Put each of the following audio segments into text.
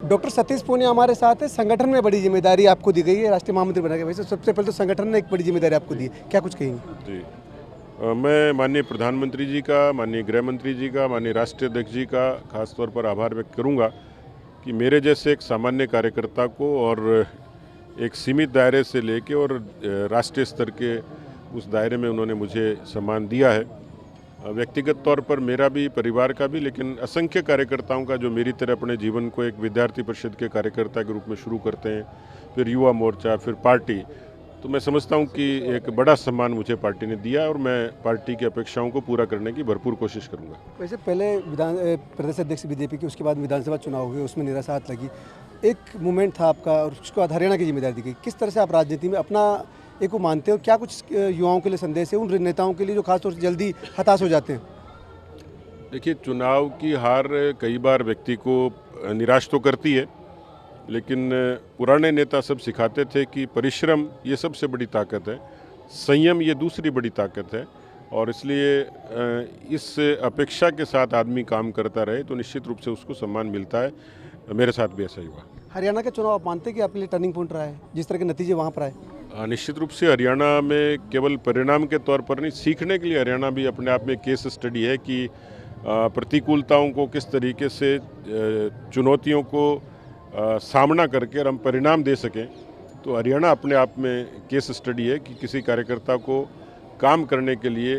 Doctor Satish Poonia हमारे साथ है। संगठन में बड़ी जिम्मेदारी आपको दी गई है, राष्ट्रीय महामंत्री बना के। वैसे सबसे पहले तो संगठन ने एक बड़ी जिम्मेदारी आपको दी है, क्या कुछ कहेंगे? जी, मैं माननीय प्रधानमंत्री जी का, माननीय गृह मंत्री जी का, माननीय राष्ट्रीय अध्यक्ष जी का खास तौर पर आभार व्यक्त करूंगा कि मेरे जैसे एक सामान्य कार्यकर्ता को और एक सीमित दायरे से लेके और राष्ट्रीय स्तर के उस दायरे में उन्होंने मुझे सम्मान दिया है। व्यक्तिगत तौर पर मेरा भी, परिवार का भी, लेकिन असंख्य कार्यकर्ताओं का जो मेरी तरह अपने जीवन को एक विद्यार्थी परिषद के कार्यकर्ता के रूप में शुरू करते हैं, फिर युवा मोर्चा, फिर पार्टी, तो मैं समझता हूं कि एक बड़ा सम्मान मुझे पार्टी ने दिया और मैं पार्टी की अपेक्षाओं को पूरा करने की भरपूर कोशिश करूंगा। वैसे पहले प्रदेश अध्यक्ष बीजेपी की, उसके बाद विधानसभा चुनाव हुए, उसमें निराशात लगी, एक मूवमेंट था आपका और उसके बाद हरियाणा की जिम्मेदारी दी गई। किस तरह से आप राजनीति में अपना एक वो मानते हो? क्या कुछ युवाओं के लिए संदेश है, उन नेताओं के लिए जो खासतौर से जल्दी हताश हो जाते हैं? देखिए, चुनाव की हार कई बार व्यक्ति को निराश तो करती है, लेकिन पुराने नेता सब सिखाते थे कि परिश्रम ये सबसे बड़ी ताकत है, संयम ये दूसरी बड़ी ताकत है, और इसलिए इस अपेक्षा के साथ आदमी काम करता रहे तो निश्चित रूप से उसको सम्मान मिलता है। मेरे साथ भी ऐसा ही हुआ। हरियाणा का चुनाव आप मानते हैं कि आपके लिए टर्निंग पॉइंट रहा है, जिस तरह के नतीजे वहाँ पर आए? निश्चित रूप से हरियाणा में केवल परिणाम के तौर पर नहीं, सीखने के लिए हरियाणा भी अपने आप में केस स्टडी है कि प्रतिकूलताओं को किस तरीके से, चुनौतियों को सामना करके हम परिणाम दे सकें। तो हरियाणा अपने आप में केस स्टडी है कि किसी कार्यकर्ता को काम करने के लिए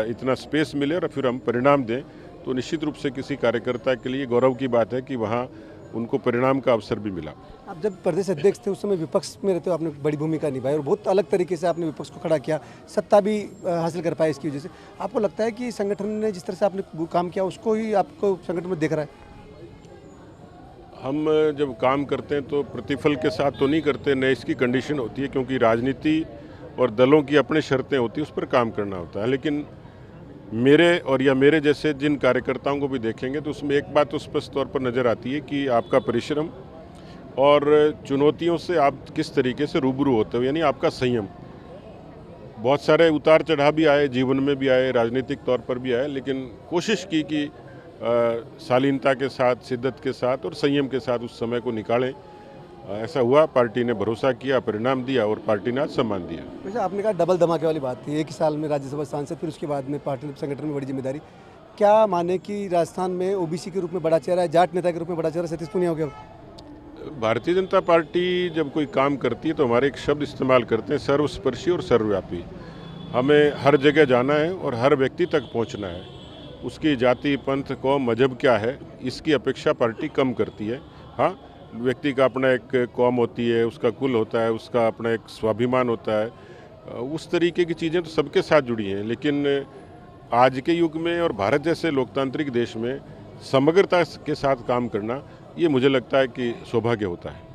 इतना स्पेस मिले और फिर हम परिणाम दें, तो निश्चित रूप से किसी कार्यकर्ता के लिए गौरव की बात है कि वहाँ उनको परिणाम का अवसर भी मिला। आप जब प्रदेश अध्यक्ष थे उस समय विपक्ष में रहते हो, आपने बड़ी भूमिका निभाई और बहुत अलग तरीके से आपने विपक्ष को खड़ा किया, सत्ता भी हासिल कर पाए इसकी वजह से। आपको लगता है कि संगठन ने जिस तरह से आपने काम किया उसको ही आपको संगठन में देख रहा है? हम जब काम करते हैं तो प्रतिफल के साथ तो नहीं करते, न इसकी कंडीशन होती है, क्योंकि राजनीति और दलों की अपनी शर्तें होती है, उस पर काम करना होता है। लेकिन मेरे जैसे जिन कार्यकर्ताओं को भी देखेंगे तो उसमें एक बात तो स्पष्ट तौर पर नज़र आती है कि आपका परिश्रम और चुनौतियों से आप किस तरीके से रूबरू होते हो, यानी आपका संयम। बहुत सारे उतार चढ़ाव भी आए, जीवन में भी आए, राजनीतिक तौर पर भी आए, लेकिन कोशिश की कि शालीनता के साथ, शिद्दत के साथ और संयम के साथ उस समय को निकालें। ऐसा हुआ, पार्टी ने भरोसा किया, परिणाम दिया और पार्टी ने आज सम्मान दिया। वैसे आपने कहा डबल धमाके वाली बात थी, एक ही साल में राज्यसभा सांसद, फिर उसके बाद में पार्टी संगठन में बड़ी जिम्मेदारी। क्या माने कि राजस्थान में ओबीसी के रूप में बड़ा चेहरा है, जाट नेता के रूप में बड़ा चेहरा सतीश पूनिया हो गया? भारतीय जनता पार्टी जब कोई काम करती है तो हमारे एक शब्द इस्तेमाल करते हैं, सर्वस्पर्शी और सर्वव्यापी। हमें हर जगह जाना है और हर व्यक्ति तक पहुंचना है। उसकी जाति, पंथ, कौम, मजहब क्या है, इसकी अपेक्षा पार्टी कम करती है। हाँ, व्यक्ति का अपना एक कौम होती है, उसका कुल होता है, उसका अपना एक स्वाभिमान होता है, उस तरीके की चीज़ें तो सबके साथ जुड़ी हैं। लेकिन आज के युग में और भारत जैसे लोकतांत्रिक देश में समग्रता के साथ काम करना, ये मुझे लगता है कि सौभाग्य होता है।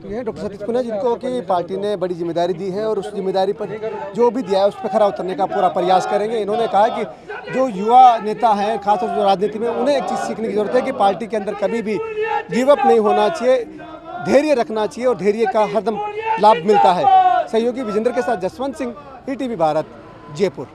तो ये डॉक्टर सतीश पूनिया जिनको कि पार्टी ने बड़ी जिम्मेदारी दी है और उस जिम्मेदारी पर जो भी दिया है उस पर खरा उतरने का पूरा प्रयास करेंगे। इन्होंने कहा कि जो युवा नेता हैं, खासतौर से जो राजनीति में, उन्हें एक चीज़ सीखने की जरूरत है कि पार्टी के अंदर कभी भी गिव अप नहीं होना चाहिए, धैर्य रखना चाहिए और धैर्य का हरदम लाभ मिलता है। सहयोगी विजेंद्र के साथ जसवंत सिंह, ईटीवी भारत, जयपुर।